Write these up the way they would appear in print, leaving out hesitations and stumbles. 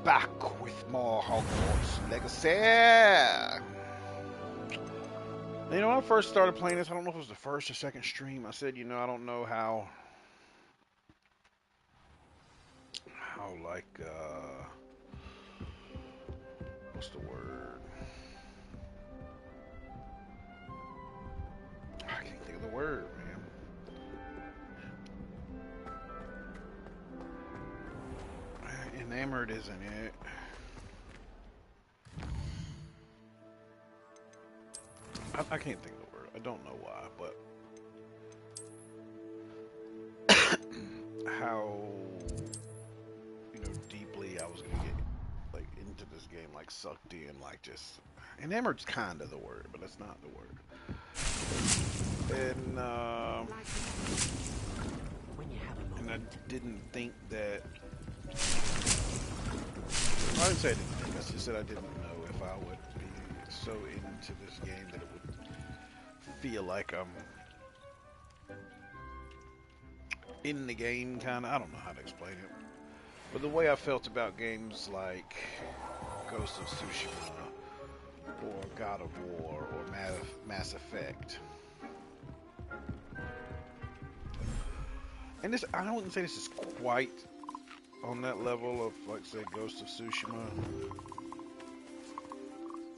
back with more Hogwarts Legacy. You know, when I first started playing this, I don't know if it was the first or second stream, I said, you know, I don't know how like, what's the word? I can't think of the word, man. Enamored, isn't it? I can't think of the word. I don't know why, but how, you know, deeply I was gonna get like into this game, like sucked in, like just enamored's kind of the word, but it's not the word. And I didn't think that. I didn't say I didn't think. I just said I didn't know if I would be so into this game that it would feel like I'm in the game, kind of. I don't know how to explain it. But the way I felt about games like Ghost of Tsushima or God of War or Mass Effect. And this, I wouldn't say this is quite on that level of, like, say, Ghost of Tsushima.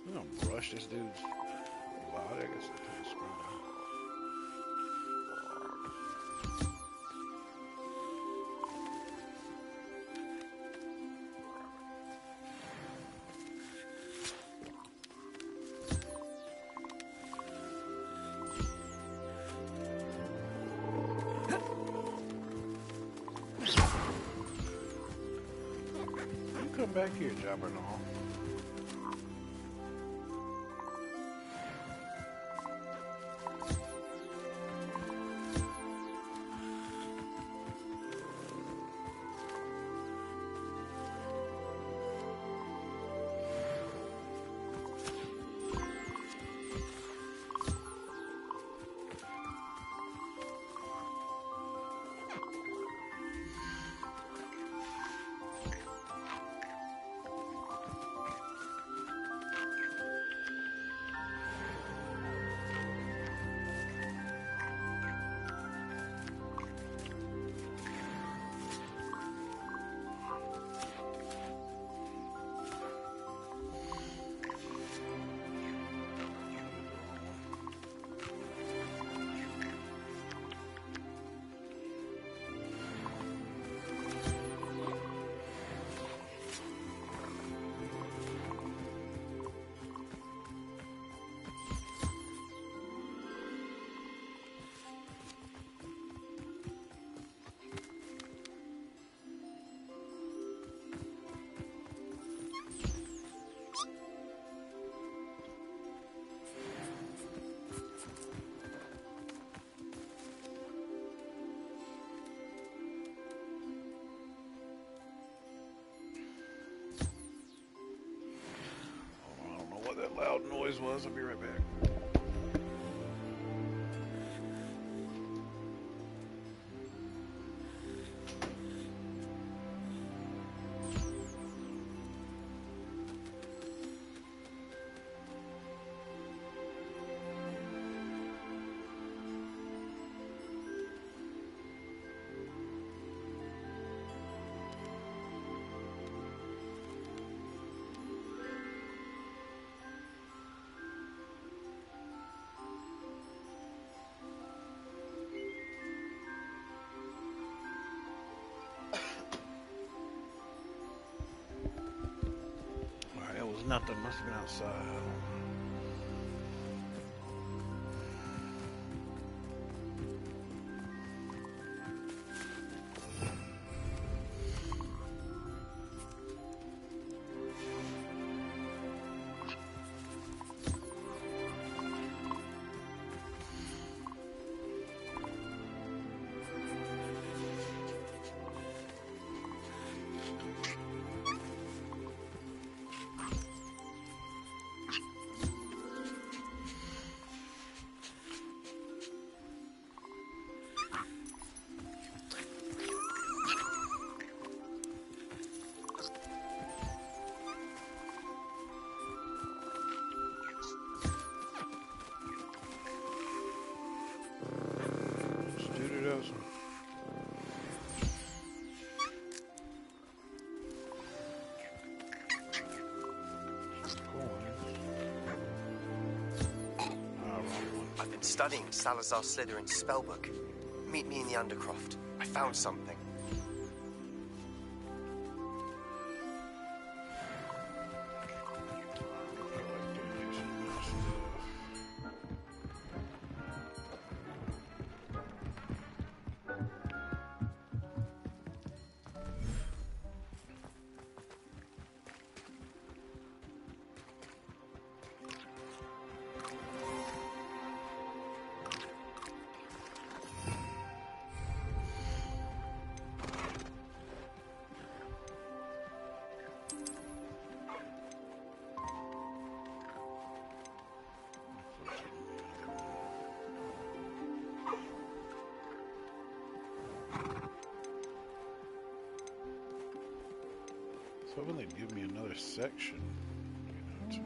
I'm gonna brush this dude's body. I guess I can't screw that. Come back here, Jabbernaw. That loud noise was. I'll be right back. Nothing, must have been outside. been studying Salazar Slytherin's spellbook. Meet me in the Undercroft. I found something. So when they give me another section, you know,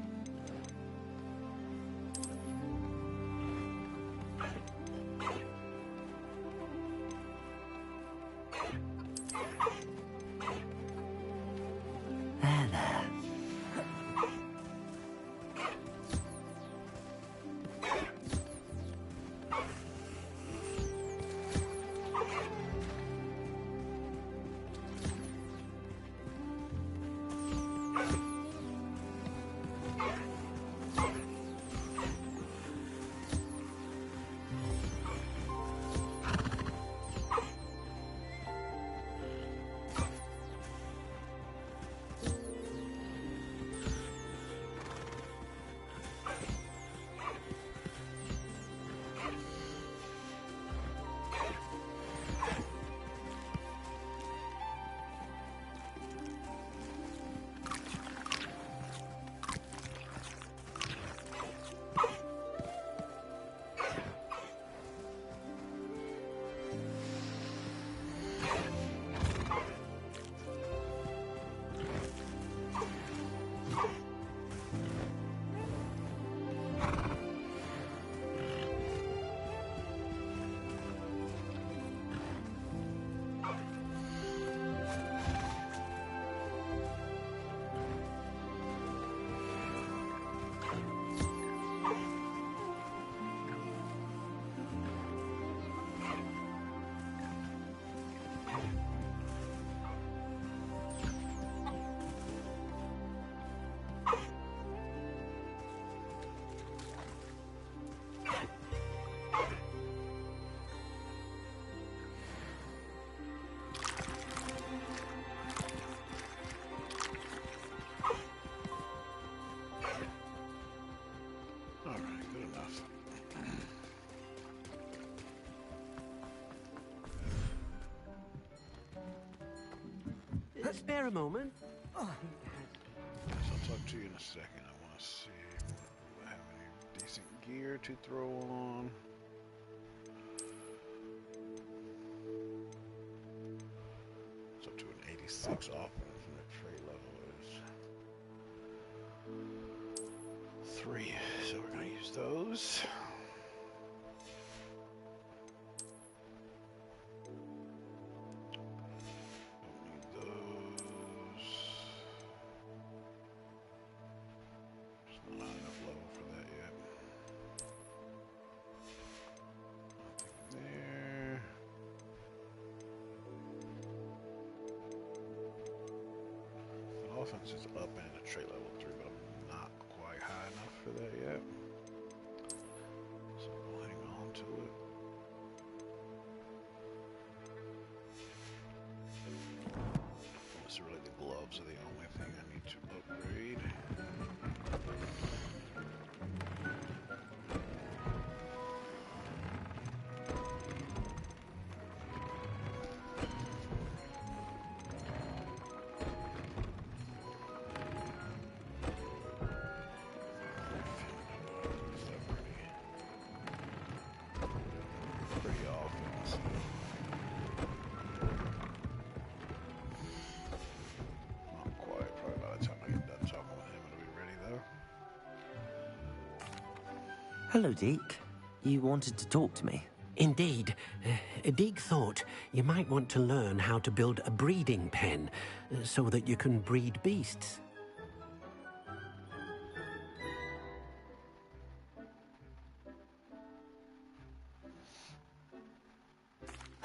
There. Spare a moment. I'll talk to you in a second. I want to see if I have any decent gear to throw on. It's up to an 86 offense, and the trade level is 3. So we're going to use those. Offense is up and a trait level 3, but I'm not quite high enough for that yet. So we'll hang on to it. Unless really the gloves are the only thing I need to upgrade. Hello, Deke. You wanted to talk to me? Indeed. Deek thought you might want to learn how to build a breeding pen so that you can breed beasts.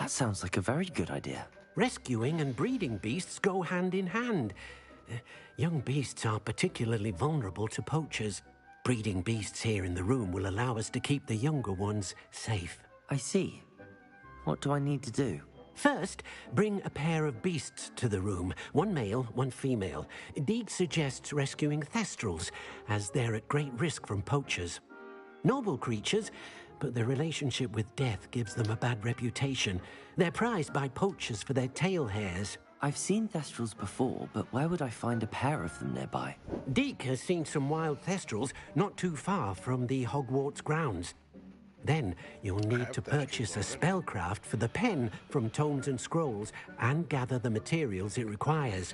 That sounds like a very good idea. Rescuing and breeding beasts go hand in hand. Young beasts are particularly vulnerable to poachers. Breeding beasts here in the room will allow us to keep the younger ones safe. I see. What do I need to do? First, bring a pair of beasts to the room. One male, one female. Deeg suggests rescuing thestrals, as they're at great risk from poachers. Noble creatures, but their relationship with death gives them a bad reputation. They're prized by poachers for their tail hairs. I've seen thestrals before, but where would I find a pair of them nearby? Deek has seen some wild thestrals not too far from the Hogwarts grounds. Then you'll need to purchase a spellcraft for the pen from Tomes and Scrolls and gather the materials it requires.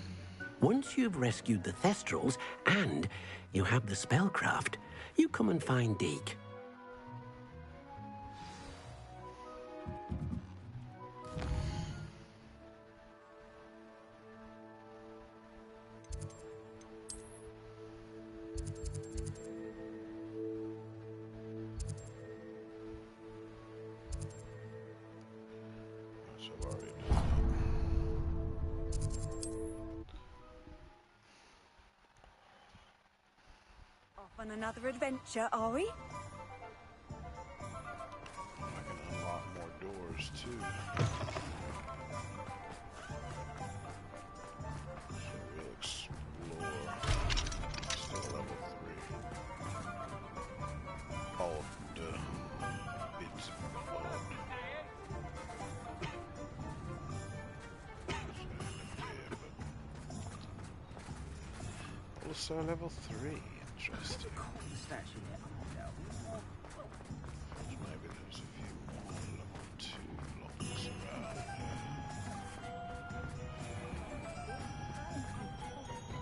Once you've rescued the thestrals and you have the spellcraft, you come and find Deek. On another adventure, are we? I can unlock more doors too. So we'll explore. Still level 3. Odd bits of odd. Also level 3. Interesting. Maybe there's a few more level 2 locks around here.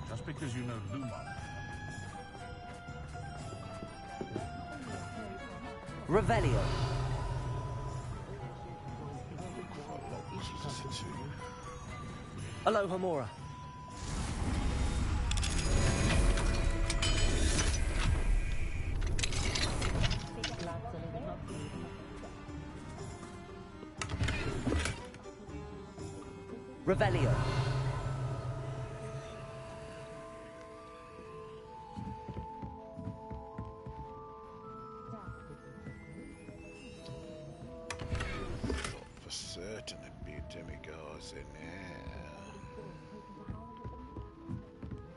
Just because you know Luma. Revelio. What locks is this a 2? Aloha Mora. Revelio. Thought for certain it'd be demigods in here.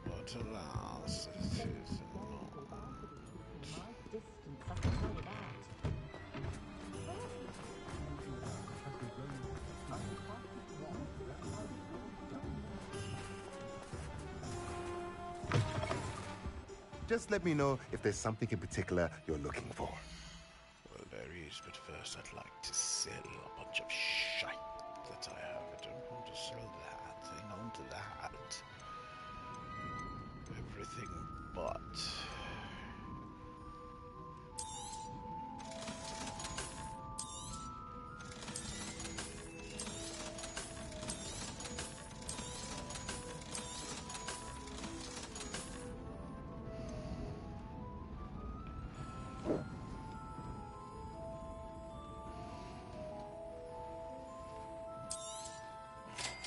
But alas, it is not. Just let me know if there's something in particular you're looking for. Well, there is, but first I'd like to sell a bunch of shite that I have. I don't want to sell that. Hang on to that. Everything but...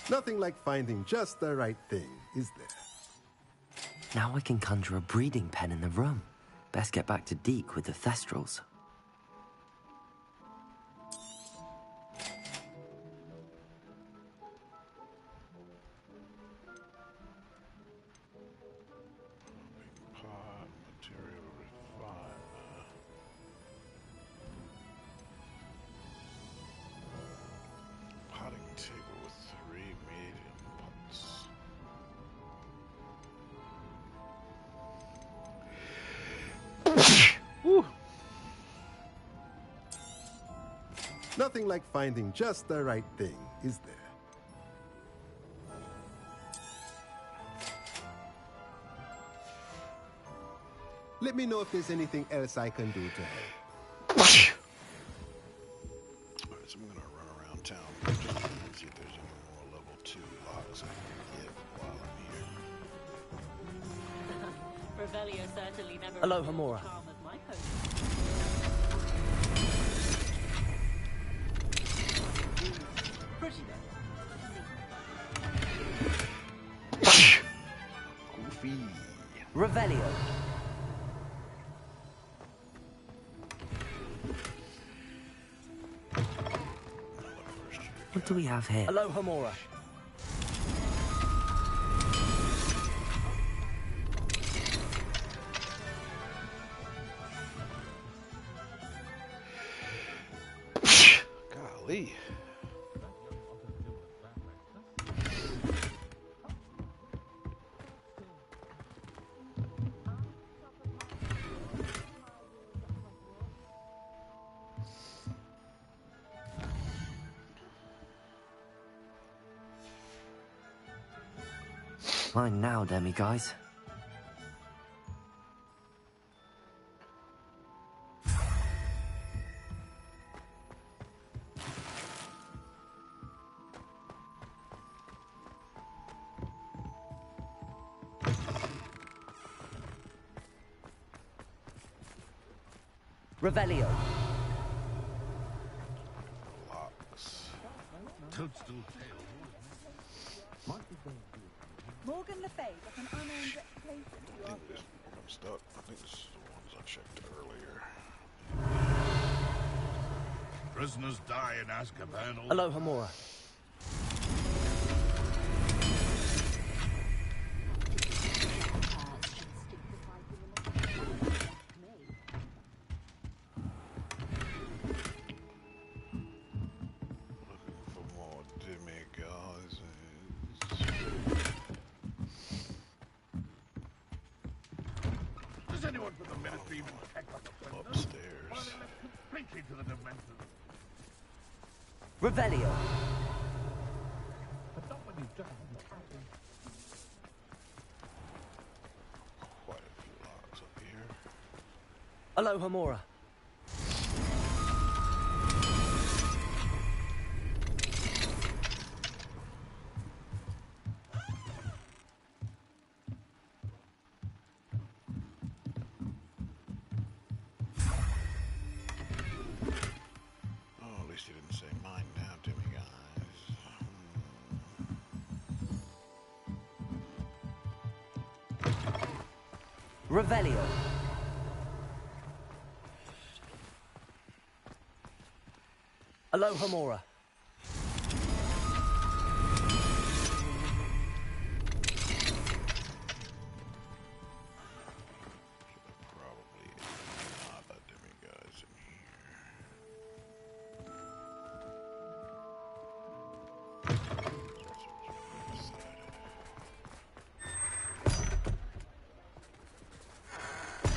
Nothing like finding just the right thing, is there? Now I can conjure a breeding pen in the room. Best get back to Deek with the thestrals. Pot, material refiner. Potting table with 3 medium pots. Woo! Nothing like finding just the right thing, is there? Let me know if there's anything else I can do to help. Alright, so I'm gonna run around town just to see if there's any more level 2 locks I can get while I'm here. Revelio certainly never Aloha Mora. charm of my host. Goofy. Revelio. What do we have here? Hello, Homora. Golly. Mine now, Demi guys. Revelio. Locks. Toadstool tail. Morgan Le Fay got an unearned reputation I for think this I'm stuck. I think this is the ones I checked earlier. Prisoners die in Azkaban. Hello, Homora. Looking for more demigods. Does anyone from the ministry even check on the prisoners? Upstairs. Or are they left completely to the Dementors? Revelio. But not when you die. Quite a few locks up here. Hello, Homora. Oh, at least he didn't say mine now, demigods. Revelio. Hello, Homora. Probably not a demigods in here.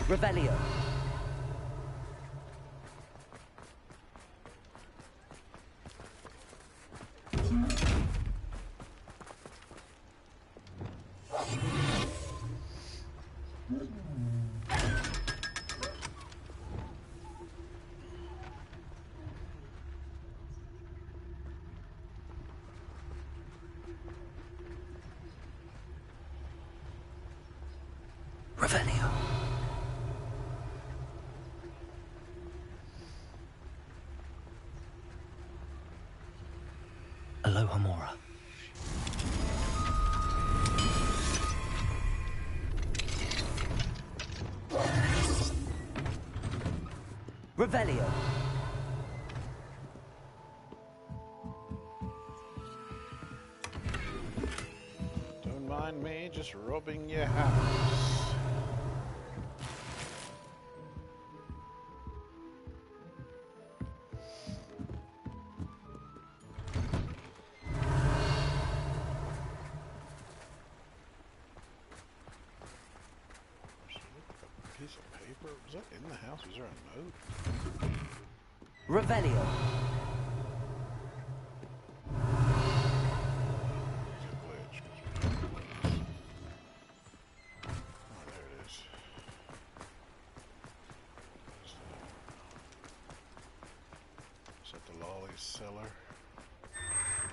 Revelio. Revelio. Hello, Homora. Revelio. Don't mind me just robbing your house. Piece of paper? Was that in the house? Was there a note? Revelio. It's a glitch. 'Cause we didn't- Oh, there it is. Is that the lolly cellar?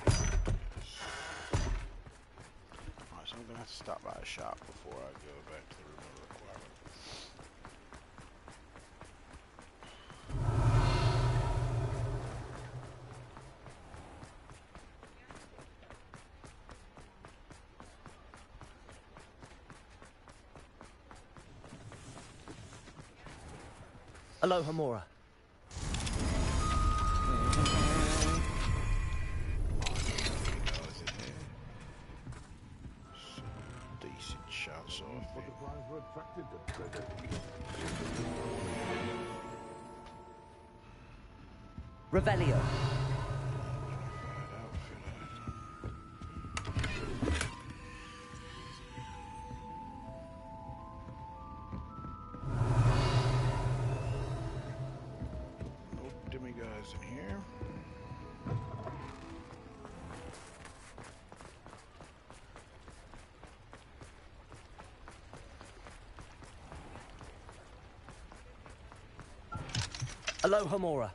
Yes. Alright, so I'm gonna have to stop by a shop before I go back to the room of requirement. Aloha Mora. Decent shots off. Butterflies were attracted to treasure. Revelio. No demigods in here. Aloha Mora.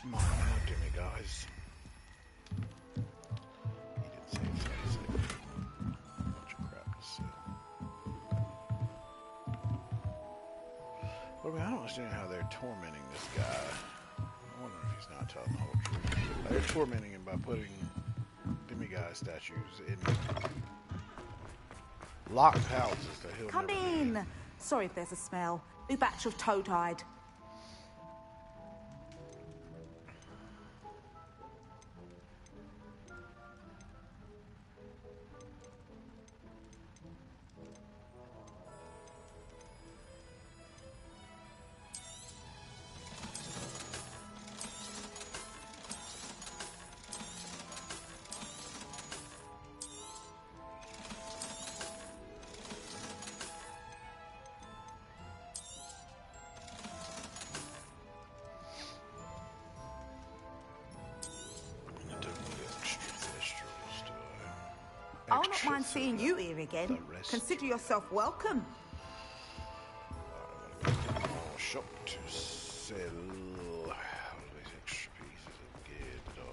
Come on, no demigods. He didn't say it, so I said a bunch of crap to say. But I mean, I don't understand how they're tormenting this guy. I wonder if he's not telling the whole truth. They're tormenting him by putting demigod statues in locked houses that he'll Come never be in. in. Sorry if there's a smell. New batch of toad-hide. I'll not mind seeing you here again. Consider yourself welcome. Shop to sell all these extra pieces of gear that I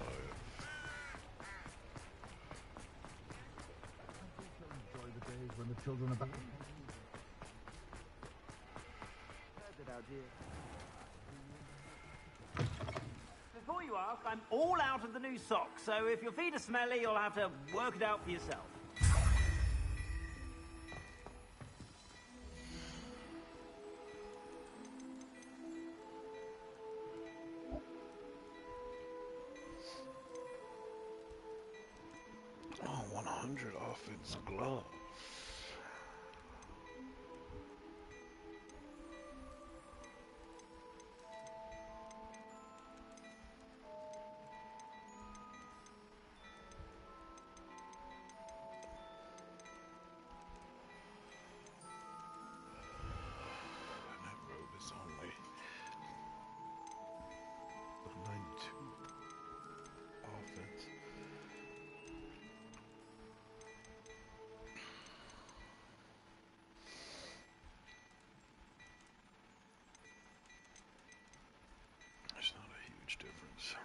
Enjoy the days when the children are back. Before you ask, I'm all out of the new socks, so if your feet are smelly, you'll have to work it out for yourself. Oh, 100 offense glove. And that robe is only 92 offense. There's not a huge difference.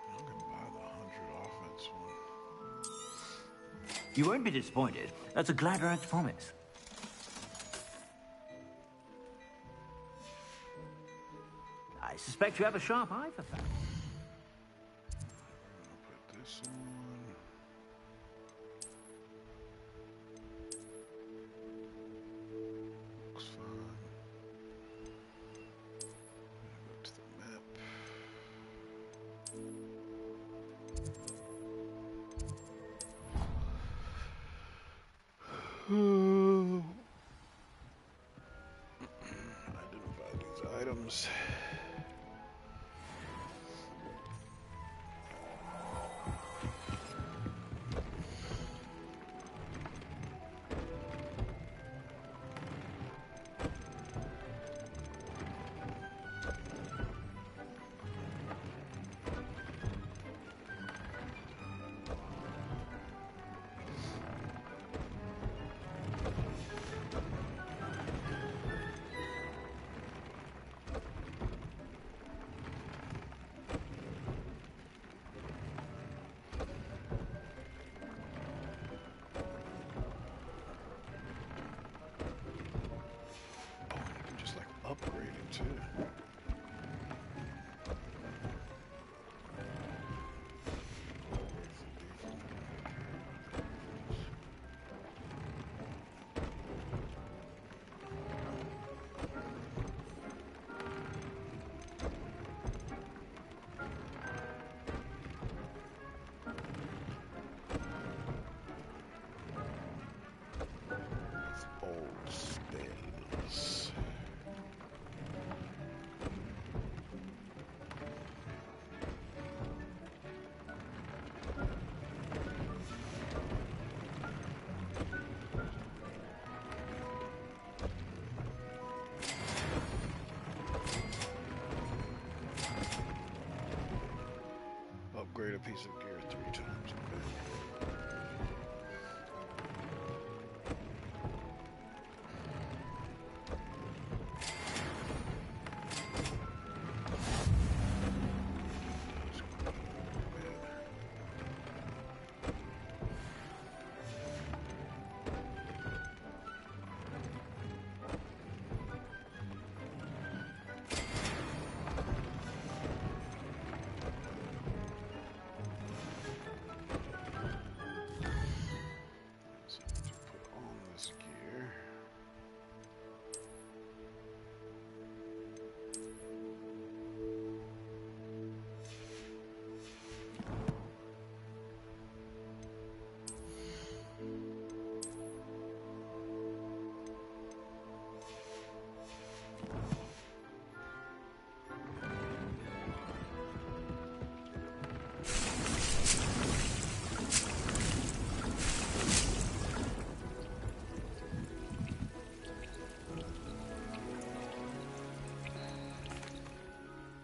I'm gonna buy the 100 offense one. You won't be disappointed. That's a Gladrat's promise. I suspect you have a sharp eye for facts. I'll put this on. Looks fine. Go to the map. Identify these items.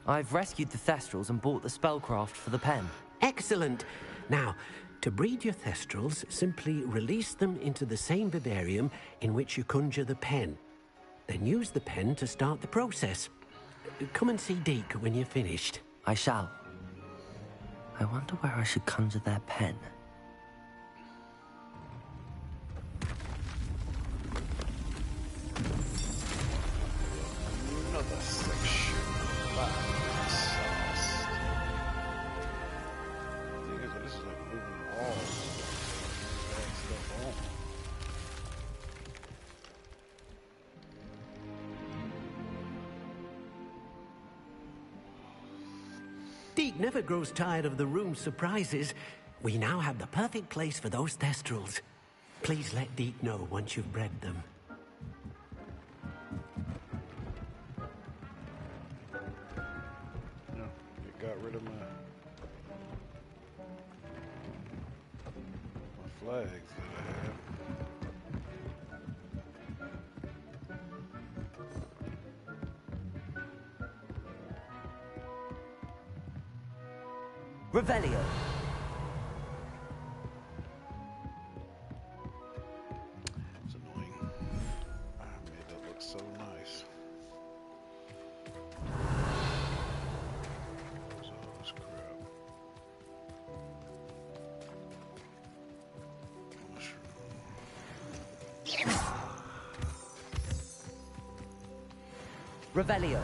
I've rescued the Thestrals and bought the spellcraft for the pen. Excellent. Now, to breed your Thestrals, simply release them into the same vivarium in which you conjure the pen. Then use the pen to start the process. Come and see Deke when you're finished. I shall. I wonder where I should conjure their pen. Another section. Sauce. The thing is, this is like moving walls. Bad stuff on. Deke never grows tired of the room's surprises. We now have the perfect place for those Thestrals. Please let Deke know once you've bred them. No, it got rid of my flags that I have. Revelio. It's annoying. I made that look so nice. Where's all this crap? Mushroom. Revelio.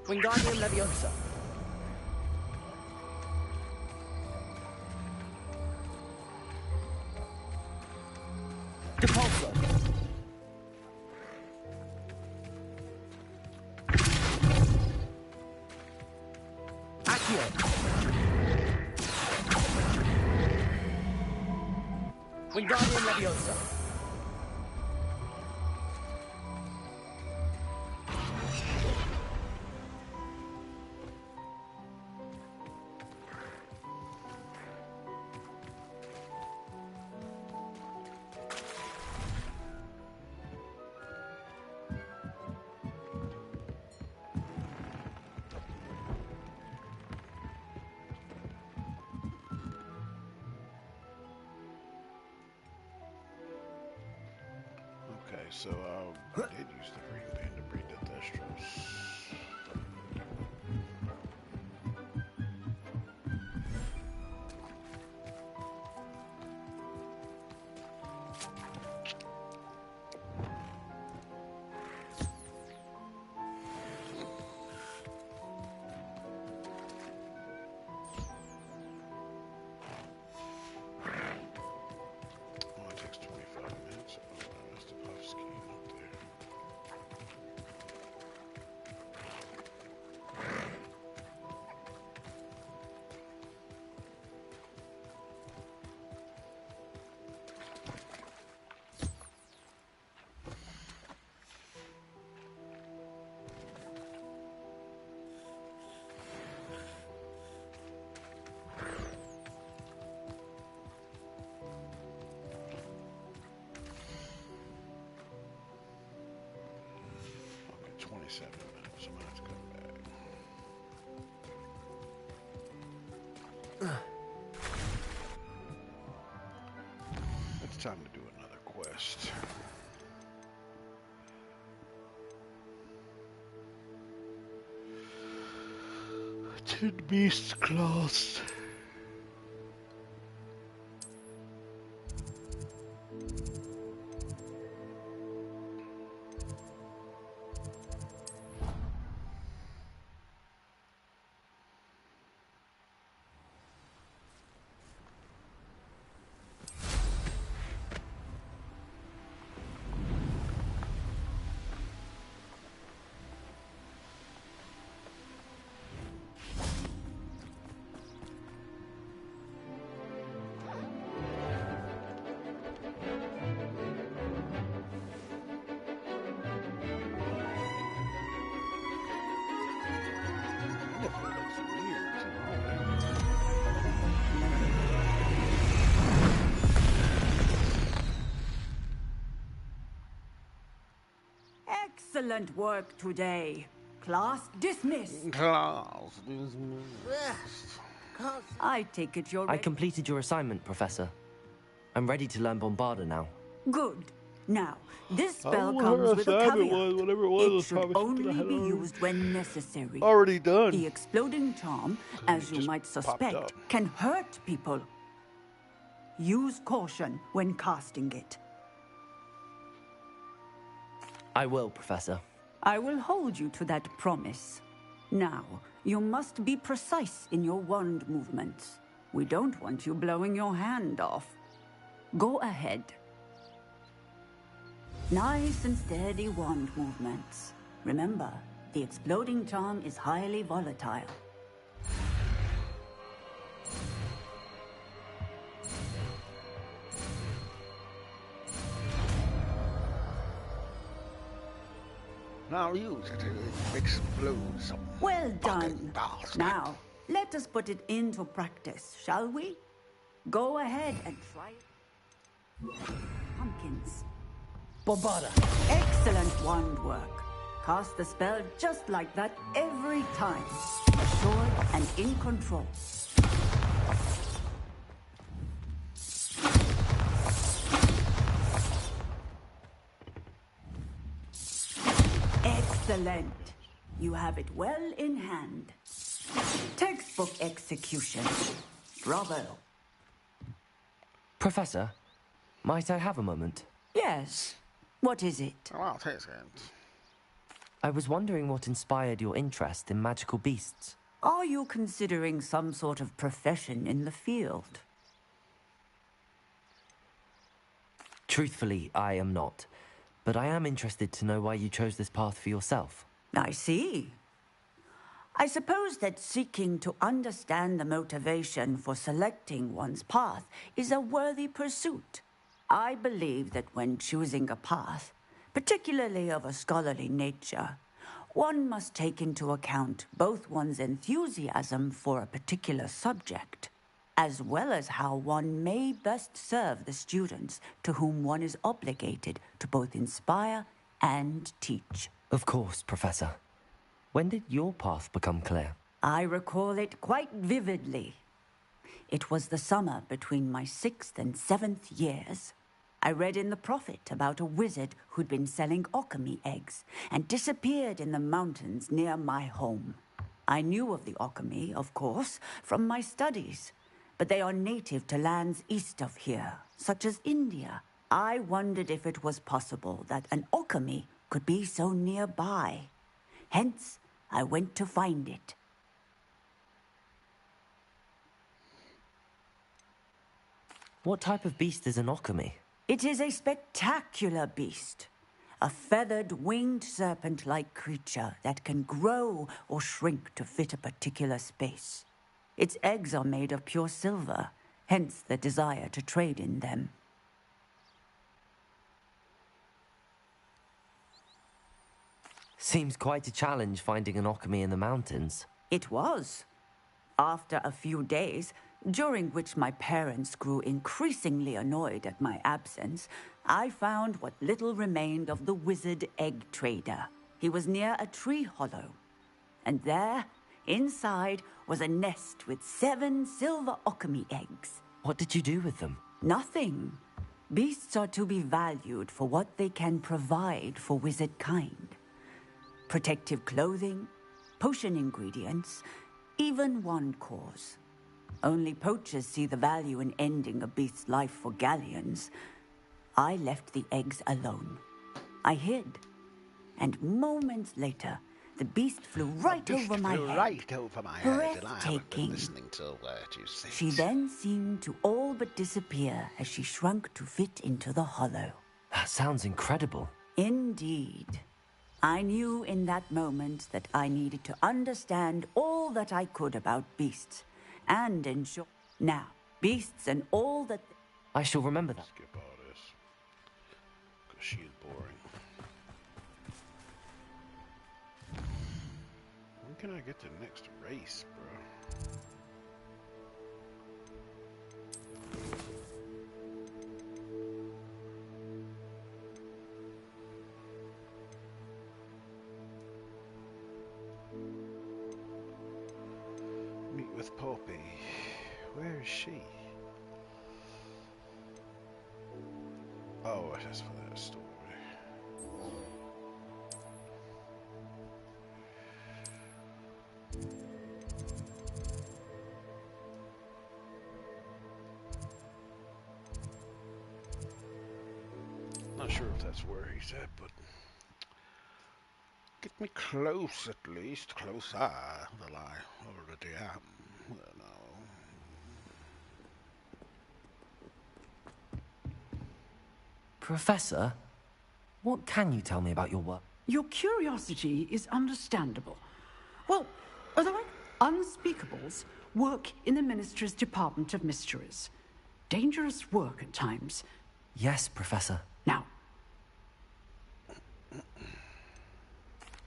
Wingardium Leviosa. Depulso. Accio. Wingardium Leviosa. Okay, so I did use the breeding pen to breed the Thestros. Only takes 25 minutes. Oh, that's the puff scheme up there. Okay, 27 minutes. I'm gonna have to come back. It's time to do another quest. Tin beast claws. Excellent work today. Class dismissed. I take it you're I ready. completed your assignment, Professor. I'm ready to learn Bombarda now. Good. Now, this Oh, spell whatever comes with a assignment caveat. was, whatever it was should probably something I only had be already- used when necessary. Already done. The exploding charm, as you just might popped suspect, up. can hurt people. Use caution when casting it. I will, Professor. I will hold you to that promise. Now, you must be precise in your wand movements. We don't want you blowing your hand off. Go ahead. Nice and steady wand movements. Remember, the exploding charm is highly volatile. Now use it to explode some. Well fucking done. bastard. Now, let us put it into practice, shall we? Go ahead and try it. Pumpkins. Bombarda. Excellent wand work. Cast the spell just like that every time. Assured and in control. Excellent. You have it well in hand. Textbook execution. Bravo. Professor, might I have a moment? Yes. What is it? Well, take it. I was wondering what inspired your interest in magical beasts. Are you considering some sort of profession in the field? Truthfully, I am not. But I am interested to know why you chose this path for yourself. I see. I suppose that seeking to understand the motivation for selecting one's path is a worthy pursuit. I believe that when choosing a path, particularly of a scholarly nature, one must take into account both one's enthusiasm for a particular subject, as well as how one may best serve the students to whom one is obligated to both inspire and teach. Of course, Professor. When did your path become clear? I recall it quite vividly. It was the summer between my 6th and 7th years. I read in the Prophet about a wizard who'd been selling alchemy eggs and disappeared in the mountains near my home. I knew of the alchemy, of course, from my studies, but they are native to lands east of here, such as India. I wondered if it was possible that an alchemy could be so nearby. Hence, I went to find it. What type of beast is an alchemy? It is a spectacular beast. A feathered, winged serpent-like creature that can grow or shrink to fit a particular space. Its eggs are made of pure silver, hence the desire to trade in them. Seems quite a challenge finding an alchemy in the mountains. It was. After a few days, during which my parents grew increasingly annoyed at my absence, I found what little remained of the wizard egg trader. He was near a tree hollow. And there, inside, was a nest with 7 silver alchemy eggs. What did you do with them? Nothing. Beasts are to be valued for what they can provide for wizard kind. Protective clothing, potion ingredients, even wand cores. Only poachers see the value in ending a beast's life for galleons. I left the eggs alone. I hid. And moments later, the beast flew right over my head. Right over my head, and I haven't been Breathtaking. listening to a word you said. She then seemed to all but disappear as she shrunk to fit into the hollow. That sounds incredible. Indeed. I knew in that moment that I needed to understand all that I could about beasts and ensure. Now, beasts and all that. I shall remember that. Skip all this. Because she is boring. When can I get to the next race, bro? Meet with Poppy. Where is she? Oh, that's for that story. Not sure if that's where he's at, but get me close at least. Closer than I already am. You know. Professor, what can you tell me about your work? Your curiosity is understandable. Well, the unspeakables work in the Ministry's Department of Mysteries. Dangerous work at times. Yes, Professor. Now,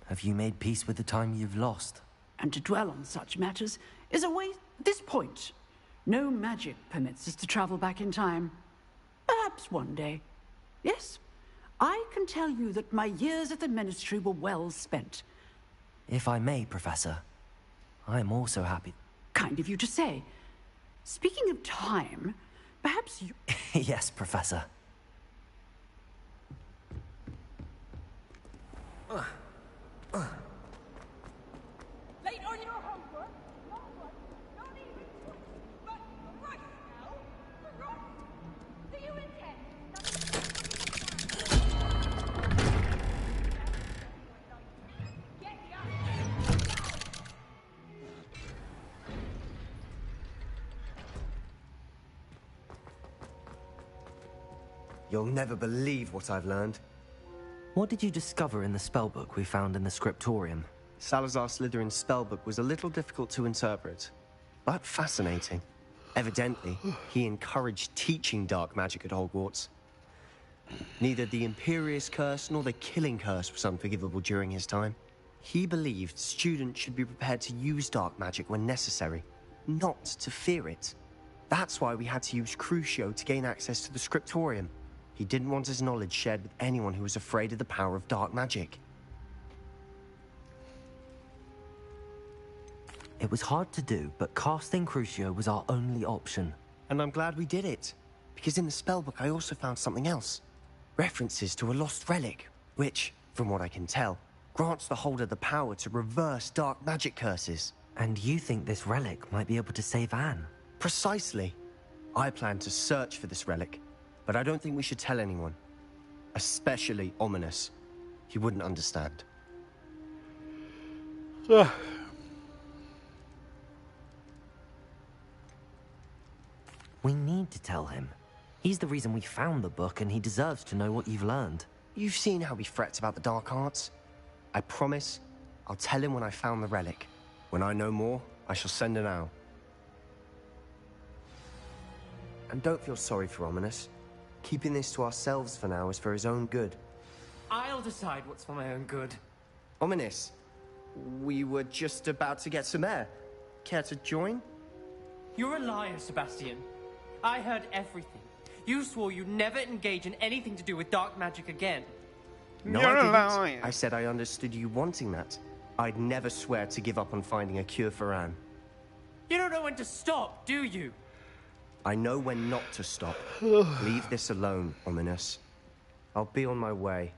have you made peace with the time you've lost? and to dwell on such matters is a waste at this point. No magic permits us to travel back in time. Perhaps one day. Yes, I can tell you that my years at the Ministry were well spent. If I may, Professor, I am also happy. Kind of you to say. Speaking of time, perhaps you... Yes, Professor. Late on your homework? Not one, not even twice. But right now, right. Do you intend? Get up! You'll never believe what I've learned. What did you discover in the spellbook we found in the scriptorium? Salazar Slytherin's spellbook was a little difficult to interpret, but fascinating. Evidently, he encouraged teaching dark magic at Hogwarts. Neither the Imperious Curse nor the Killing Curse was unforgivable during his time. He believed students should be prepared to use dark magic when necessary, not to fear it. That's why we had to use Crucio to gain access to the scriptorium. He didn't want his knowledge shared with anyone who was afraid of the power of dark magic. It was hard to do, but casting Crucio was our only option. And I'm glad we did it. Because in the spellbook I also found something else. References to a lost relic, which, from what I can tell, grants the holder the power to reverse dark magic curses. And you think this relic might be able to save Anne? Precisely. I plan to search for this relic, but I don't think we should tell anyone. Especially Ominous. He wouldn't understand. We need to tell him. He's the reason we found the book, and he deserves to know what you've learned. You've seen how he frets about the dark arts. I promise I'll tell him when I found the relic. When I know more, I shall send an owl. And don't feel sorry for Ominous. Keeping this to ourselves for now is for his own good. I'll decide what's for my own good. Ominous, we were just about to get some air. Care to join? You're a liar, Sebastian. I heard everything. You swore you'd never engage in anything to do with dark magic again. No, You're I didn't. a liar. I said I understood you wanting that. I'd never swear to give up on finding a cure for Anne. You don't know when to stop, do you? I know when not to stop. Leave this alone, Ominous. I'll be on my way.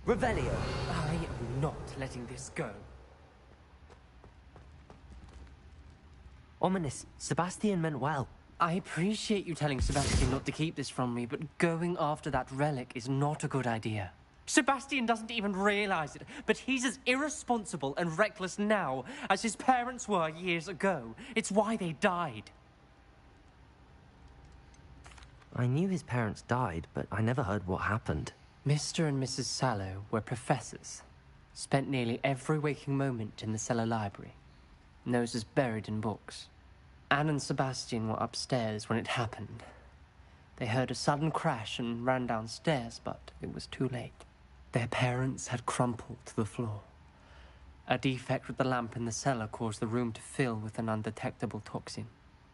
Revelio. I am not letting this go. Ominous, Sebastian meant well. I appreciate you telling Sebastian not to keep this from me, but going after that relic is not a good idea. Sebastian doesn't even realize it, but he's as irresponsible and reckless now as his parents were years ago. It's why they died. I knew his parents died, but I never heard what happened. Mr. and Mrs. Sallow were professors. Spent nearly every waking moment in the cellar library. Noses buried in books. Anne and Sebastian were upstairs when it happened. They heard a sudden crash and ran downstairs, but it was too late. Their parents had crumpled to the floor. A defect with the lamp in the cellar caused the room to fill with an undetectable toxin.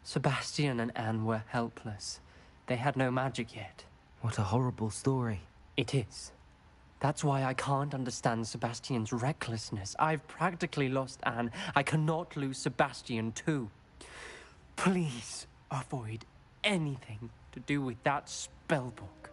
Sebastian and Anne were helpless. They had no magic yet. What a horrible story. It is. That's why I can't understand Sebastian's recklessness. I've practically lost Anne. I cannot lose Sebastian too. Please avoid anything to do with that spellbook.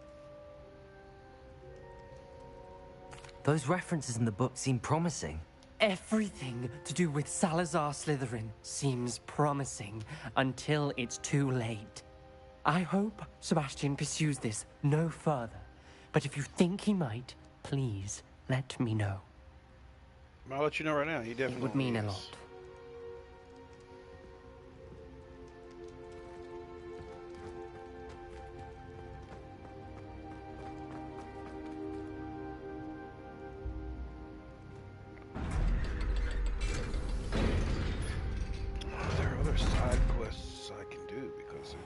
Those references in the book seem promising. Everything to do with Salazar Slytherin seems promising until it's too late. I hope Sebastian pursues this no further. But if you think he might, please let me know. I'll let you know right now. He definitely It would mean a is. lot. There are other side quests I can do because of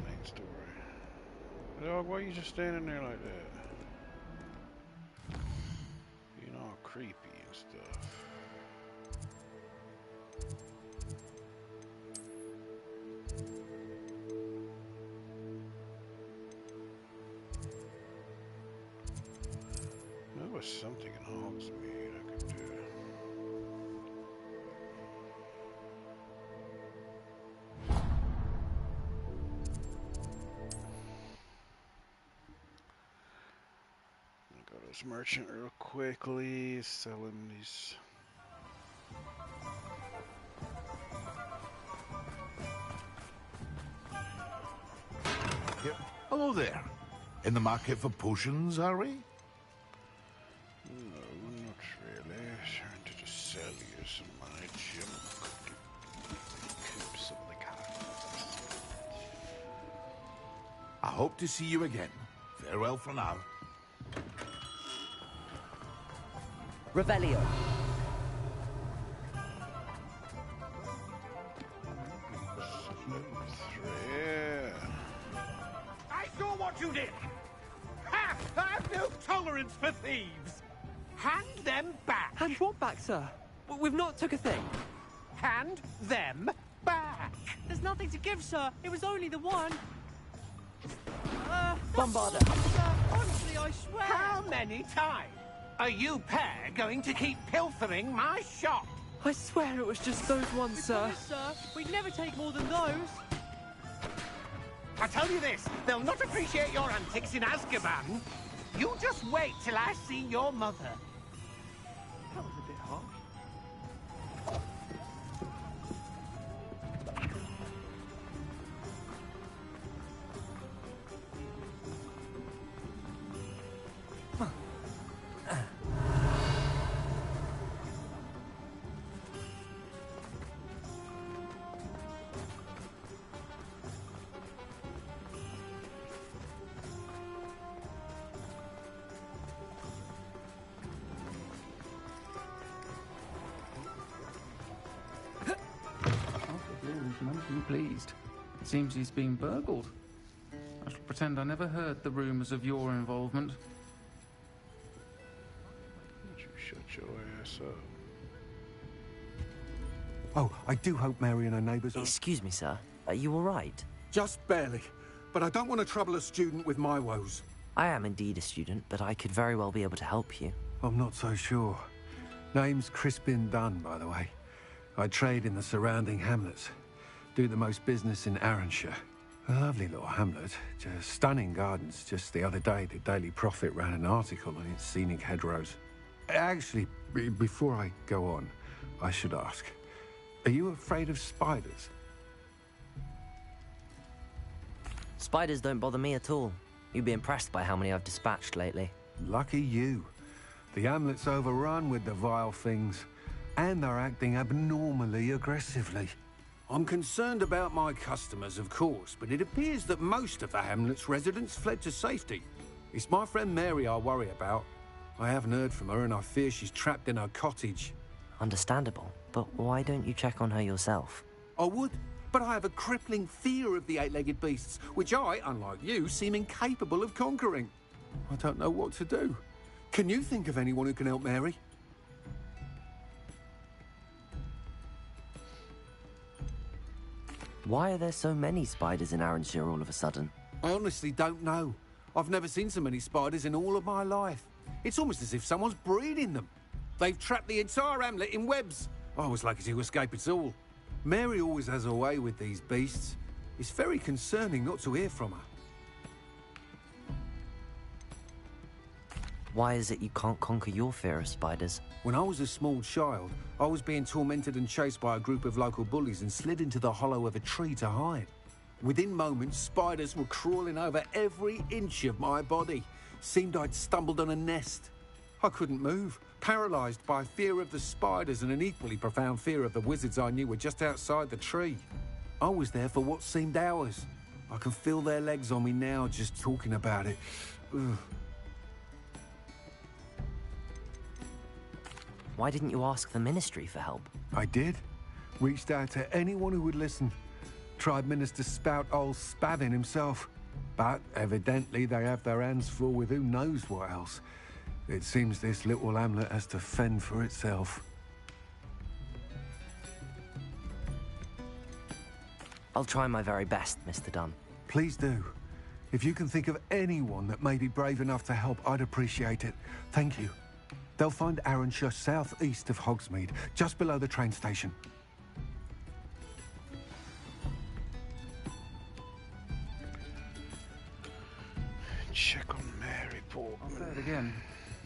main story. Dog, why are you just standing there like that? Being all creepy and stuff. There was something in Hogsmeade I could do. Go to this merchant real quickly, sell him these. Yep. Hello there. In the market for potions, are we? No, not really. Trying to just sell you some of my junk. Keep some of the cards. I hope to see you again. Farewell for now. Revelio. I saw what you did! Ha! I've no tolerance for thieves! Hand them back! Hand what back, sir? We've not took a thing. Hand them back! There's nothing to give, sir. It was only the one. Bombarder. Sir, honestly, I swear. How many times? Are you pair going to keep pilfering my shop? I swear it was just those ones, sir. Sir, we'd never take more than those. I tell you this, they'll not appreciate your antics in Azkaban. You just wait till I see your mother. That was a bit harsh. None too pleased. It seems he's been burgled. I shall pretend I never heard the rumours of your involvement. Would you shut your ass up? Oh, I do hope Mary and her neighbours are... Excuse me, sir. Are you all right? Just barely. But I don't want to trouble a student with my woes. I am indeed a student, but I could very well be able to help you. I'm not so sure. Name's Crispin Dunn, by the way. I trade in the surrounding hamlets. Do the most business in Arranshire. A lovely little hamlet. Just stunning gardens. Just the other day, the Daily Prophet ran an article on its scenic hedgerows. Actually, before I go on, I should ask, are you afraid of spiders? Spiders don't bother me at all. You'd be impressed by how many I've dispatched lately. Lucky you. The hamlet's overrun with the vile things, and they're acting abnormally aggressively. I'm concerned about my customers, of course, but it appears that most of the hamlet's residents fled to safety. It's my friend Mary I worry about. I haven't heard from her, and I fear she's trapped in her cottage. Understandable, but why don't you check on her yourself? I would, but I have a crippling fear of the eight-legged beasts, which I, unlike you, seem incapable of conquering. I don't know what to do. Can you think of anyone who can help Mary? Why are there so many spiders in Arranshire all of a sudden? I honestly don't know. I've never seen so many spiders in all of my life. It's almost as if someone's breeding them. They've trapped the entire hamlet in webs. I was lucky to escape it all. Mary always has a way with these beasts. It's very concerning not to hear from her. Why is it you can't conquer your fear of spiders? When I was a small child, I was being tormented and chased by a group of local bullies and slid into the hollow of a tree to hide. Within moments, spiders were crawling over every inch of my body. Seemed I'd stumbled on a nest. I couldn't move, paralysed by fear of the spiders and an equally profound fear of the wizards I knew were just outside the tree. I was there for what seemed hours. I can feel their legs on me now just talking about it. Ugh. Why didn't you ask the ministry for help? I did. Reached out to anyone who would listen. Tried Minister Spout old Spavin himself. But evidently they have their hands full with who knows what else. It seems this little hamlet has to fend for itself. I'll try my very best, Mr. Dunn. Please do. If you can think of anyone that may be brave enough to help, I'd appreciate it. Thank you. They'll find Arranshire southeast of Hogsmeade, just below the train station. Check on Mary, poor I'll say it again.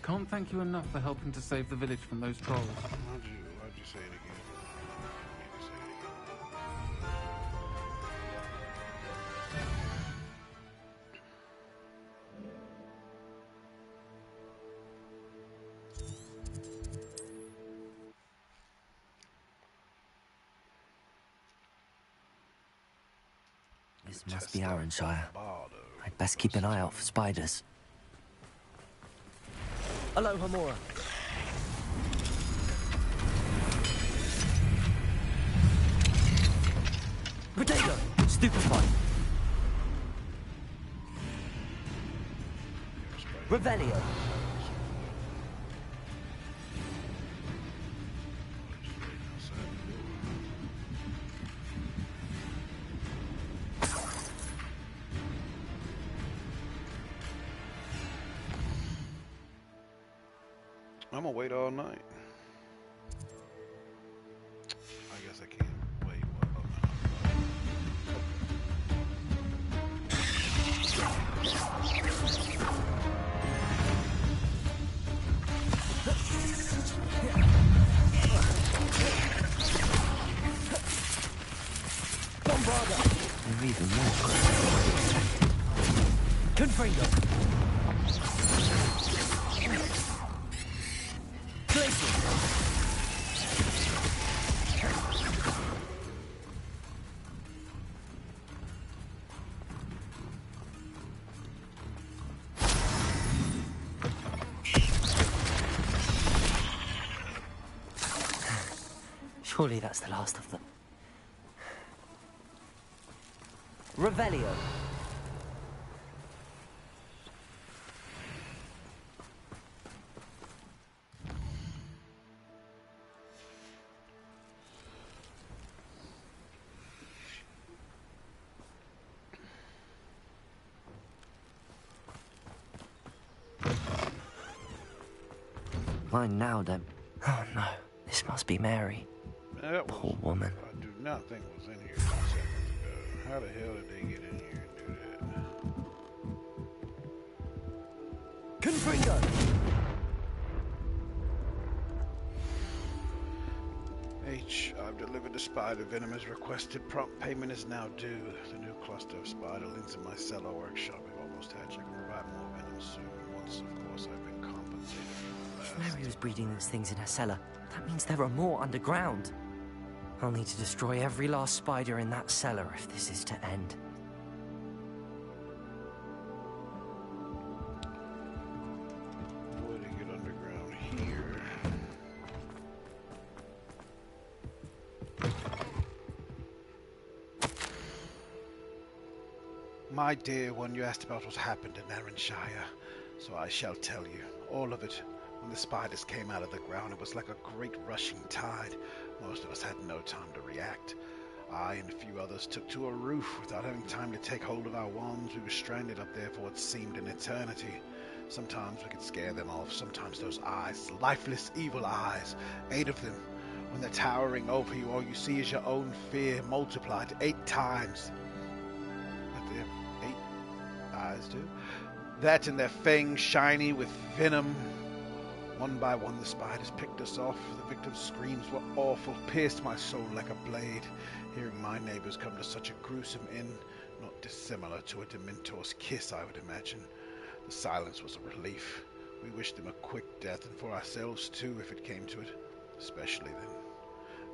Can't thank you enough for helping to save the village from those trolls. Why'd you say it again? This must be Arranshire. I'd best keep an eye out for spiders. Aloha, Mora. Potato! Stupefy! Revelio! I'm gonna wait all night. I guess I can't wait. They're even more Confringo! Surely that's the last of them. Revelio. Mine now, then. Oh no, this must be Mary. Poor woman. I do not think was in here 2 seconds ago. How the hell did they get in here and do that? Confringo! I've delivered the spider venom as requested. Prompt payment is now due. The new cluster of spiderlings in my cellar workshop have almost hatched. I can provide more venom soon. Once, of course, I've been compensated for the last. Mary was breeding those things in her cellar. That means there are more underground. I'll need to destroy every last spider in that cellar if this is to end. Way to get underground here. My dear one, you asked about what happened in Arranshire, so I shall tell you. All of it. When the spiders came out of the ground, it was like a great rushing tide. Most of us had no time to react. I and a few others took to a roof without having time to take hold of our wands. We were stranded up there for what seemed an eternity. Sometimes we could scare them off. Sometimes those eyes, lifeless, evil eyes, 8 of them. When they're towering over you, all you see is your own fear multiplied 8 times. But they have 8 eyes too. That and their fangs shiny with venom. One by one, the spiders picked us off. The victim's screams were awful, pierced my soul like a blade. Hearing my neighbors come to such a gruesome end, not dissimilar to a Dementor's kiss, I would imagine. The silence was a relief. We wished them a quick death, and for ourselves too, if it came to it. Especially then.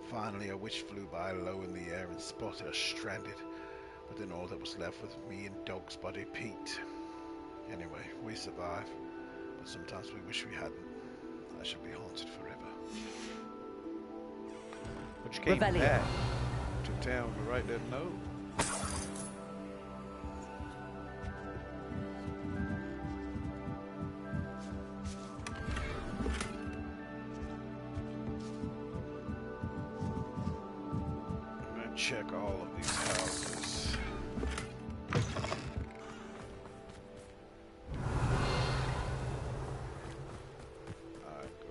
Finally, a witch flew by low in the air and spotted us stranded. But then all that was left was me and Dog's Buddy Pete. Anyway, we survived. But sometimes we wish we hadn't. I should be haunted forever. But you came back to town to write that note. I'm gonna check all of these houses.